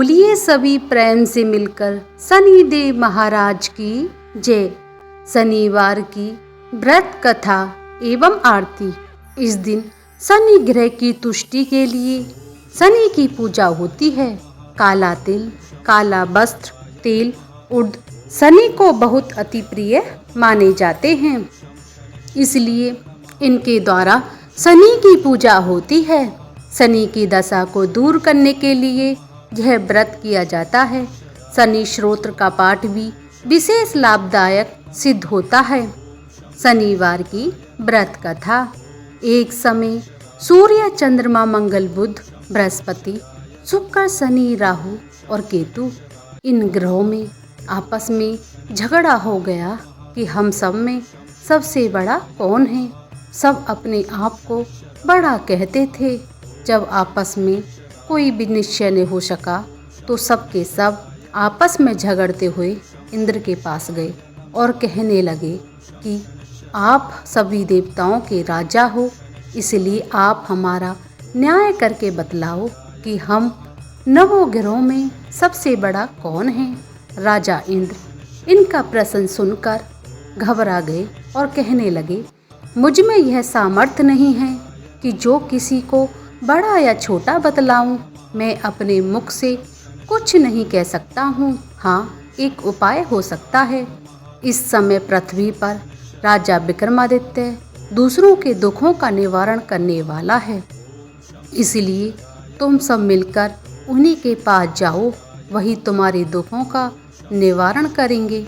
बोलिए सभी प्रेम से मिलकर शनिदेव महाराज की जय। शनिवार की व्रत कथा एवं आरती। इस दिन शनि ग्रह की तुष्टि के लिए शनि की पूजा होती है। काला तिल, काला वस्त्र, तेल, उर्द शनि को बहुत अति प्रिय माने जाते हैं, इसलिए इनके द्वारा शनि की पूजा होती है। शनि की दशा को दूर करने के लिए यह व्रत किया जाता है। शनि स्तोत्र का पाठ भी विशेष लाभदायक सिद्ध होता है। शनिवार की व्रत कथा। एक समय सूर्य, चंद्रमा, मंगल, बुध, बृहस्पति, शुक्र, शनि, राहु और केतु इन ग्रहों में आपस में झगड़ा हो गया कि हम सब में सबसे बड़ा कौन है। सब अपने आप को बड़ा कहते थे। जब आपस में कोई भी निश्चय नहीं हो सका तो सब के सब आपस में झगड़ते हुए इंद्र के पास गए और कहने लगे कि आप सभी देवताओं के राजा हो, इसलिए आप हमारा न्याय करके बतलाओ कि हम नवों ग्रहों में सबसे बड़ा कौन है। राजा इंद्र इनका प्रश्न सुनकर घबरा गए और कहने लगे, मुझ में यह सामर्थ्य नहीं है कि जो किसी को बड़ा या छोटा बतलाऊं। मैं अपने मुख से कुछ नहीं कह सकता हूँ। हाँ, एक उपाय हो सकता है। इस समय पृथ्वी पर राजा विक्रमादित्य दूसरों के दुखों का निवारण करने वाला है, इसलिए तुम सब मिलकर उन्हीं के पास जाओ, वही तुम्हारे दुखों का निवारण करेंगे।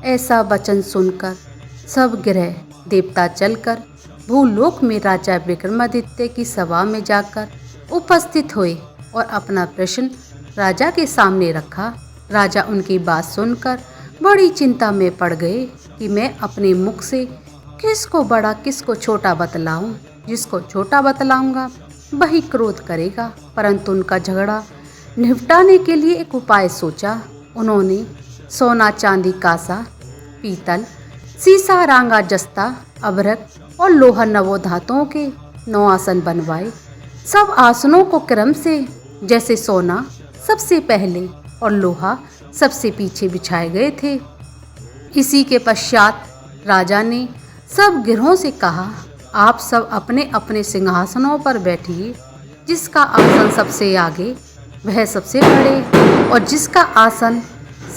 ऐसा वचन सुनकर सब ग्रह देवता चलकर भूलोक में राजा विक्रमादित्य की सभा में जाकर उपस्थित हुए और अपना प्रश्न राजा के सामने रखा। राजा उनकी बात सुनकर बड़ी चिंता में पड़ गए कि मैं अपने मुख से किसको बड़ा किसको छोटा बतलाऊं। जिसको छोटा बतलाऊंगा वही क्रोध करेगा। परंतु उनका झगड़ा निपटाने के लिए एक उपाय सोचा। उन्होंने सोना, चांदी, कांसा, पीतल, सीसा, रांगा, जस्ता, अभ्रक और लोहा नवों धातुओं के 9 आसन बनवाए। सब आसनों को क्रम से, जैसे सोना सबसे पहले और लोहा सबसे पीछे बिछाए गए थे। इसी के पश्चात राजा ने सब गिरों से कहा, आप सब अपने अपने सिंहासनों पर बैठिए। जिसका आसन सबसे आगे वह सबसे बड़े और जिसका आसन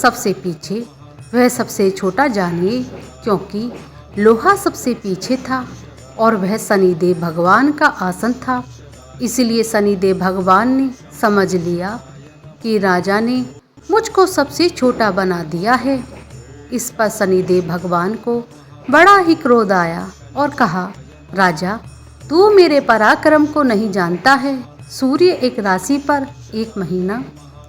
सबसे पीछे वह सबसे छोटा जानिए, क्योंकि लोहा सबसे पीछे था और वह शनिदेव भगवान का आसन था। इसलिए शनिदेव भगवान ने समझ लिया कि राजा ने मुझको सबसे छोटा बना दिया है। इस पर शनिदेव भगवान को बड़ा ही क्रोध आया और कहा, राजा, तू मेरे पराक्रम को नहीं जानता है। सूर्य एक राशि पर 1 महीना,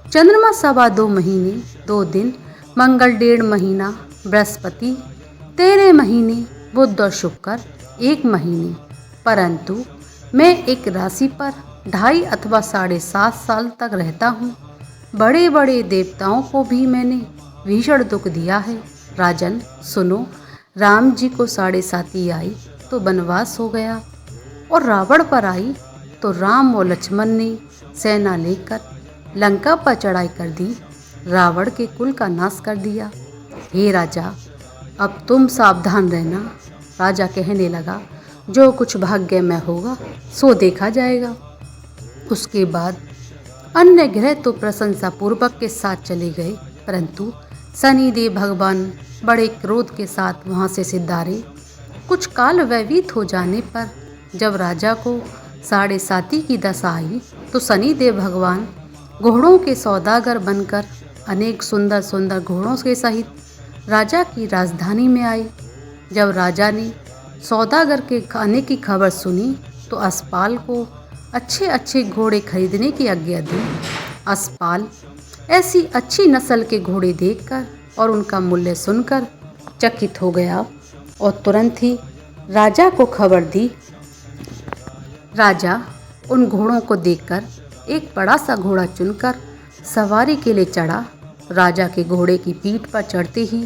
चंद्रमा 2.25 महीने 2 दिन, मंगल 1.5 महीना, बृहस्पति 13 महीने, बुध और शुक्र 1 महीने, परंतु मैं एक राशि पर 2.5 अथवा 7.5 साल तक रहता हूँ। बड़े बड़े देवताओं को भी मैंने भीषण दुख दिया है। राजन सुनो, राम जी को 7.5 आई तो वनवास हो गया और रावण पर आई तो राम और लक्ष्मण ने सेना लेकर लंका पर चढ़ाई कर दी, रावण के कुल का नाश कर दिया। हे राजा, अब तुम सावधान रहना। राजा कहने लगा, जो कुछ भाग्य में होगा सो देखा जाएगा। उसके बाद अन्य ग्रह तो प्रशंसा पूर्वक के साथ चले गए, परंतु शनिदेव भगवान बड़े क्रोध के साथ वहाँ से सिधारे। कुछ काल व्यतीत हो जाने पर जब राजा को 7.5 की दशा आई तो शनिदेव भगवान घोड़ों के सौदागर बनकर अनेक सुंदर सुंदर घोड़ों के सहित राजा की राजधानी में आए। जब राजा ने सौदागर के आने की खबर सुनी तो असपाल को अच्छे अच्छे घोड़े खरीदने की आज्ञा दी। असपाल ऐसी अच्छी नस्ल के घोड़े देखकर और उनका मूल्य सुनकर चकित हो गया और तुरंत ही राजा को खबर दी। राजा उन घोड़ों को देखकर एक बड़ा सा घोड़ा चुनकर सवारी के लिए चढ़ा। राजा के घोड़े की पीठ पर चढ़ते ही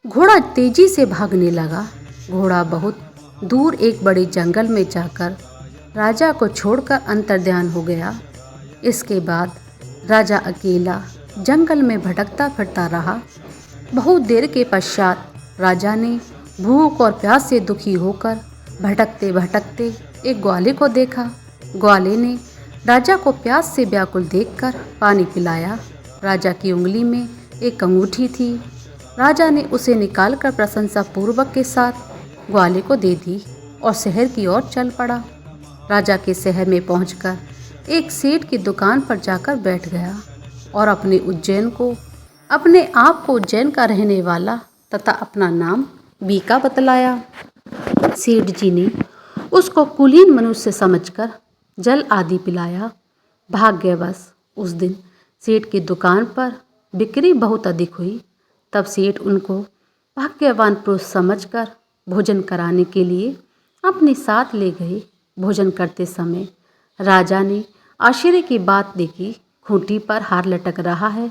घोड़ा तेजी से भागने लगा। घोड़ा बहुत दूर एक बड़े जंगल में जाकर राजा को छोड़कर अंतर्ध्यान हो गया। इसके बाद राजा अकेला जंगल में भटकता फिरता रहा। बहुत देर के पश्चात राजा ने भूख और प्यास से दुखी होकर भटकते भटकते एक ग्वाले को देखा। ग्वाले ने राजा को प्यास से व्याकुल देखकर पानी पिलाया। राजा की उंगली में एक अंगूठी थी। राजा ने उसे निकालकर प्रशंसापूर्वक के साथ ग्वाले को दे दी और शहर की ओर चल पड़ा। राजा के शहर में पहुंचकर एक सेठ की दुकान पर जाकर बैठ गया और अपने आप को उज्जैन का रहने वाला तथा अपना नाम बीका बतलाया। सेठ जी ने उसको कुलीन मनुष्य समझकर जल आदि पिलाया। भाग्यवश उस दिन सेठ की दुकान पर बिक्री बहुत अधिक हुई। तब सेठ उनको भाग्यवान पुरुष समझकर भोजन कराने के लिए अपने साथ ले गए। भोजन करते समय राजा ने आश्चर्य की बात देखी। खूंटी पर हार लटक रहा है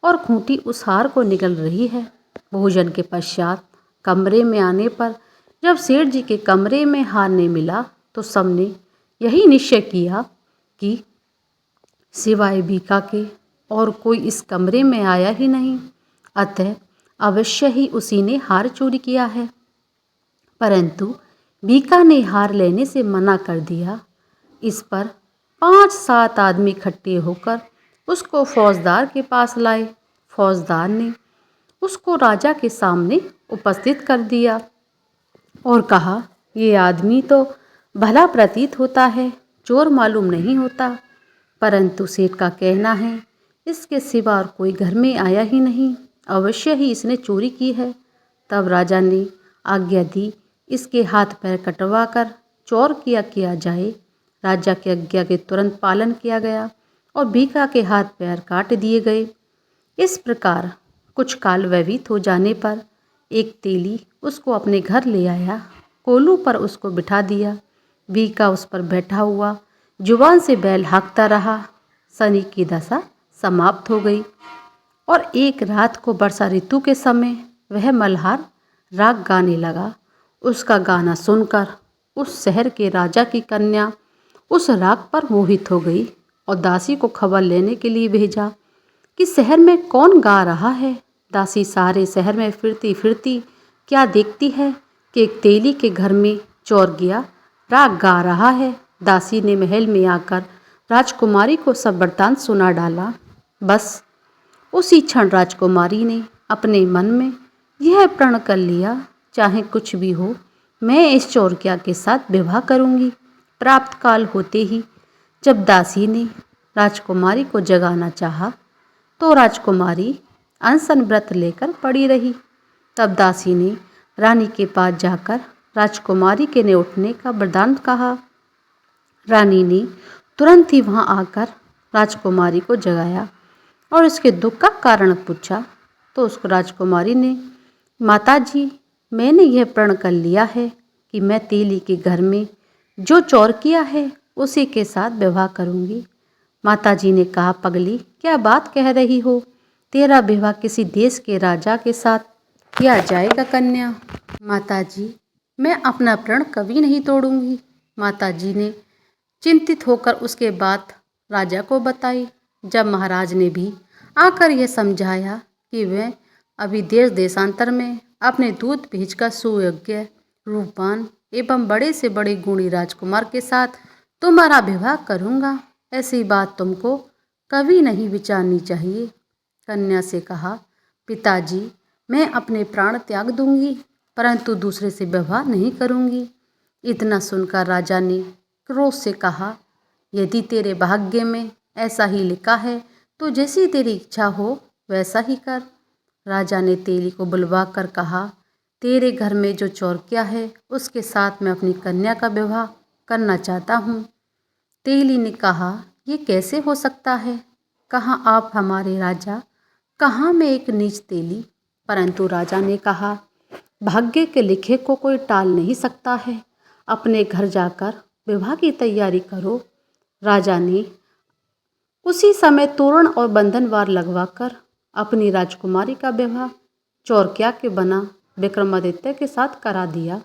और खूंटी उस हार को निगल रही है। भोजन के पश्चात कमरे में आने पर जब सेठ जी के कमरे में हार नहीं मिला तो सबने यही निश्चय किया कि सिवाय बीका के और कोई इस कमरे में आया ही नहीं, अतः अवश्य ही उसी ने हार चोरी किया है। परंतु बीका ने हार लेने से मना कर दिया। इस पर 5-7 आदमी इकट्ठे होकर उसको फौजदार के पास लाए। फौजदार ने उसको राजा के सामने उपस्थित कर दिया और कहा, ये आदमी तो भला प्रतीत होता है, चोर मालूम नहीं होता, परंतु सेठ का कहना है इसके सिवा और कोई घर में आया ही नहीं, अवश्य ही इसने चोरी की है। तब राजा ने आज्ञा दी इसके हाथ पैर कटवा कर चौर किया जाए। राजा की आज्ञा के तुरंत पालन किया गया और बीका के हाथ पैर काट दिए गए। इस प्रकार कुछ काल व्यतीत हो जाने पर एक तेली उसको अपने घर ले आया। कोलू पर उसको बिठा दिया। बीका उस पर बैठा हुआ जुबान से बैल हाँकता रहा। शनि की दशा समाप्त हो गई और एक रात को वर्षा ऋतु के समय वह मल्हार राग गाने लगा। उसका गाना सुनकर उस शहर के राजा की कन्या उस राग पर मोहित हो गई और दासी को खबर लेने के लिए भेजा कि शहर में कौन गा रहा है। दासी सारे शहर में फिरती फिरती क्या देखती है कि एक तेली के घर में चौर गया राग गा रहा है। दासी ने महल में आकर राजकुमारी को सब वृत्तांत सुना डाला। बस उसी क्षण राजकुमारी ने अपने मन में यह प्रण कर लिया, चाहे कुछ भी हो मैं इस चौरकिया के साथ विवाह करूंगी। प्राप्त काल होते ही जब दासी ने राजकुमारी को जगाना चाहा तो राजकुमारी अनशन व्रत लेकर पड़ी रही। तब दासी ने रानी के पास जाकर राजकुमारी के ने उठने का वरदान कहा। रानी ने तुरंत ही वहां आकर राजकुमारी को जगाया और उसके दुख का कारण पूछा तो उसको राजकुमारी ने, माताजी मैंने यह प्रण कर लिया है कि मैं तेली के घर में जो चौर किया है उसी के साथ विवाह करूंगी। माताजी ने कहा, पगली क्या बात कह रही हो, तेरा विवाह किसी देश के राजा के साथ किया जाएगा कन्या। माताजी मैं अपना प्रण कभी नहीं तोड़ूंगी। माताजी ने चिंतित होकर उसके बात राजा को बताई। जब महाराज ने भी आकर यह समझाया कि वह अभी देश देशांतर में अपने दूत भेजकर सुयोग्य रूपवान एवं बड़े से बड़े गुणी राजकुमार के साथ तुम्हारा विवाह करूँगा, ऐसी बात तुमको कभी नहीं विचारनी चाहिए। कन्या से कहा, पिताजी मैं अपने प्राण त्याग दूंगी परंतु दूसरे से विवाह नहीं करूंगी। इतना सुनकर राजा ने क्रोध से कहा, यदि तेरे भाग्य में ऐसा ही लिखा है तो जैसी तेरी इच्छा हो वैसा ही कर। राजा ने तेली को बुलवा कर कहा, तेरे घर में जो चौरकिया है उसके साथ मैं अपनी कन्या का विवाह करना चाहता हूँ। तेली ने कहा, ये कैसे हो सकता है, कहाँ आप हमारे राजा, कहाँ मैं एक नीच तेली। परंतु राजा ने कहा, भाग्य के लिखे को कोई टाल नहीं सकता है, अपने घर जाकर विवाह की तैयारी करो। राजा ने उसी समय तोरण और बंधनवार लगवाकर अपनी राजकुमारी का विवाह चौरकिया के बना विक्रमादित्य के साथ करा दिया।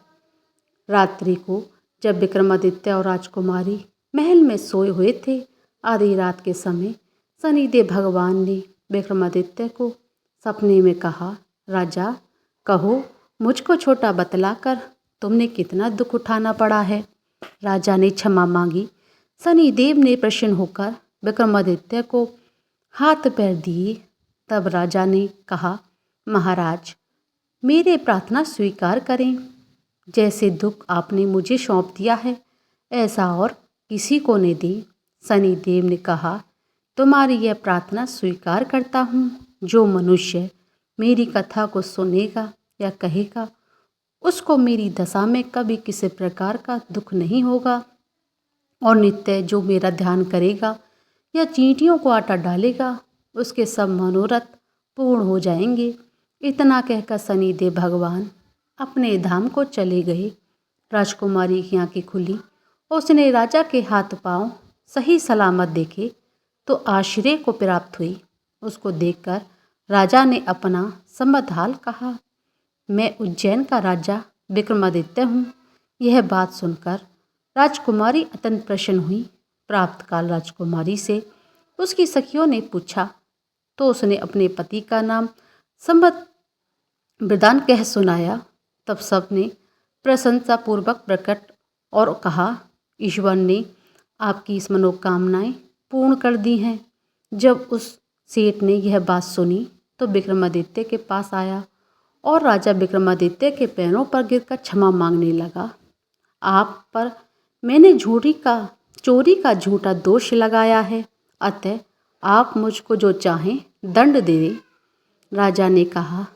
रात्रि को जब विक्रमादित्य और राजकुमारी महल में सोए हुए थे, आधी रात के समय शनिदेव भगवान ने विक्रमादित्य को सपने में कहा, राजा कहो मुझको छोटा बतलाकर तुमने कितना दुख उठाना पड़ा है। राजा ने क्षमा मांगी। शनिदेव ने प्रसन्न होकर विक्रमादित्य को हाथ पैर दिए। तब राजा ने कहा, महाराज मेरे प्रार्थना स्वीकार करें। जैसे दुख आपने मुझे सौंप दिया है ऐसा और किसी को न दे। शनिदेव ने कहा, तुम्हारी यह प्रार्थना स्वीकार करता हूँ। जो मनुष्य मेरी कथा को सुनेगा या कहेगा उसको मेरी दशा में कभी किसी प्रकार का दुख नहीं होगा और नित्य जो मेरा ध्यान करेगा या चींटियों को आटा डालेगा उसके सब मनोरथ पूर्ण हो जाएंगे। इतना कहकर शनिदेव भगवान अपने धाम को चले गए। राजकुमारी की आंखें खुली। उसने राजा के हाथ पांव सही सलामत देखे तो आश्चर्य को प्राप्त हुई। उसको देखकर राजा ने अपना समाधान कहा, मैं उज्जैन का राजा विक्रमादित्य हूँ। यह बात सुनकर राजकुमारी अत्यंत प्रसन्न हुई। प्राप्त काल राजकुमारी से उसकी सखियों ने पूछा तो उसने अपने पति का नाम संबत वृदान कह सुनाया। तब सबने प्रशंसापूर्वक प्रकट और कहा, ईश्वर ने आपकी इस मनोकामनाएं पूर्ण कर दी हैं। जब उस सेठ ने यह बात सुनी तो विक्रमादित्य के पास आया और राजा विक्रमादित्य के पैरों पर गिरकर क्षमा मांगने लगा। आप पर मैंने चोरी का झूठा दोष लगाया है, अतः आप मुझको जो चाहें दंड दे दें। राजा ने कहा,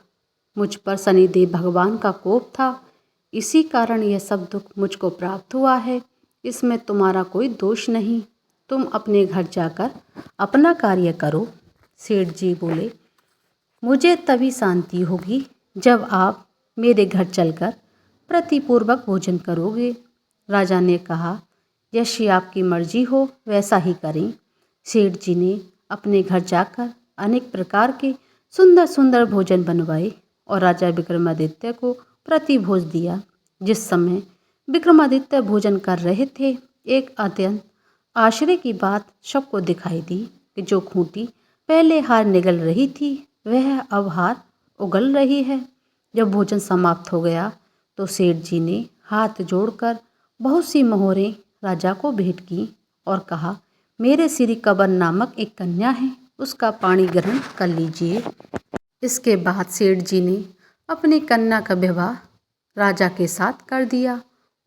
मुझ पर शनिदेव भगवान का कोप था, इसी कारण यह सब दुख मुझको प्राप्त हुआ है। इसमें तुम्हारा कोई दोष नहीं। तुम अपने घर जाकर अपना कार्य करो। सेठ जी बोले, मुझे तभी शांति होगी जब आप मेरे घर चलकर प्रतिपूर्वक भोजन करोगे। राजा ने कहा, यशि आपकी मर्जी हो वैसा ही करें। सेठ जी ने अपने घर जाकर अनेक प्रकार के सुंदर सुंदर भोजन बनवाए और राजा विक्रमादित्य को प्रतिभोज दिया। जिस समय विक्रमादित्य भोजन कर रहे थे, एक अत्यंत आश्चर्य की बात सबको दिखाई दी कि जो खूंटी पहले हार निगल रही थी वह अब हार उगल रही है। जब भोजन समाप्त हो गया तो सेठ जी ने हाथ जोड़कर बहुत सी मोहरें राजा को भेंट की और कहा, मेरे श्री कबर नामक एक कन्या है, उसका पाणी ग्रहण कर लीजिए। इसके बाद सेठ जी ने अपनी कन्या का विवाह राजा के साथ कर दिया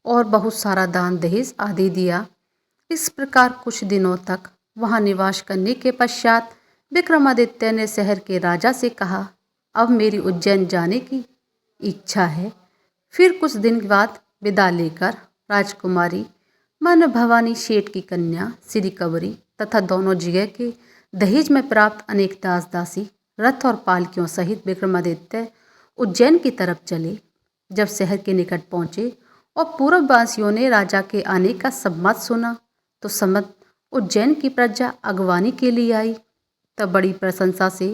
और बहुत सारा दान दहेज आदि दिया। इस प्रकार कुछ दिनों तक वहाँ निवास करने के पश्चात विक्रमादित्य ने शहर के राजा से कहा, अब मेरी उज्जैन जाने की इच्छा है। फिर कुछ दिन बाद विदा लेकर राजकुमारी मन भवानी सेठ की कन्या श्री कबरी तथा दोनों जगह के दहेज में प्राप्त अनेक दास दासी रथ और पालकियों सहित विक्रमादित्य उज्जैन की तरफ चले। जब शहर के निकट पहुँचे और पूर्ववासियों ने राजा के आने का संवाद सुना तो समस्त उज्जैन की प्रजा अगवानी के लिए आई। तब बड़ी प्रशंसा से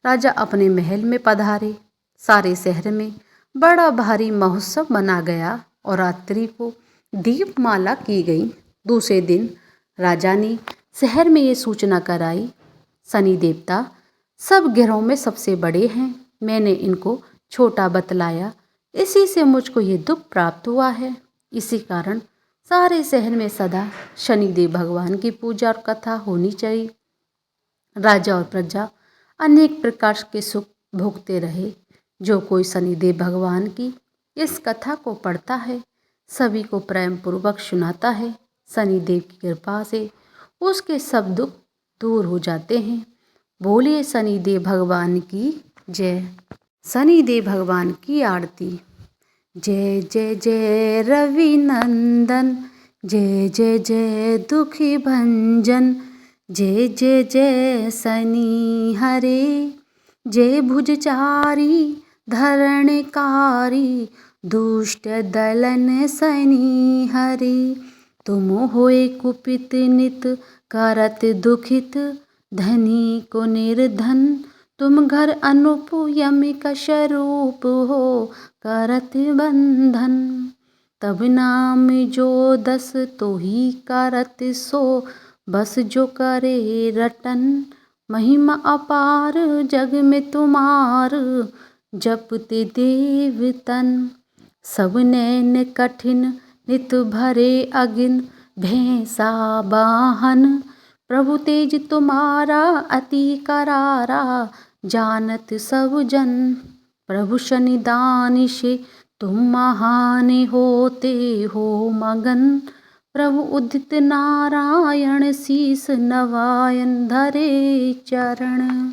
राजा अपने महल में पधारे। सारे शहर में बड़ा भारी महोत्सव मना गया और रात्रि को दीपमाला की गई। दूसरे दिन राजा ने शहर में ये सूचना कराई, शनि देवता सब ग्रहों में सबसे बड़े हैं। मैंने इनको छोटा बतलाया, इसी से मुझको ये दुख प्राप्त हुआ है। इसी कारण सारे शहर में सदा शनिदेव भगवान की पूजा और कथा होनी चाहिए। राजा और प्रजा अनेक प्रकार के सुख भोगते रहे। जो कोई शनिदेव भगवान की इस कथा को पढ़ता है, सभी को प्रेम पूर्वक सुनाता है, शनिदेव की कृपा से उसके सब दुख दूर हो जाते हैं। बोलिए शनिदेव भगवान की जय। शनिदेव भगवान की आरती। जय जय जय रवि नंदन, जय जय जय दुखी भंजन, जय जय जय शनि हरे, जय भुजचारी धरणकारी, दुष्ट दलन शनि हरे। तुम होए कुपित नित करत दुखित, धनी को निर्धन, तुम घर अनुप यमिक स्वरूप हो करत बंधन। तब नाम जो दस तो ही करत सो, बस जो करे रटन, महिमा अपार जग में तुम्हार, जपते देव तन। सब नैन कठिन नित भरे अगिन, भैंसा वाहन। प्रभु तेज तुम्हारा अति करारा, जानत सब जन। प्रभु शनिदान से तुम महान होते हो मगन। प्रभु उदित नारायण, शीस नवायन धरे चरण।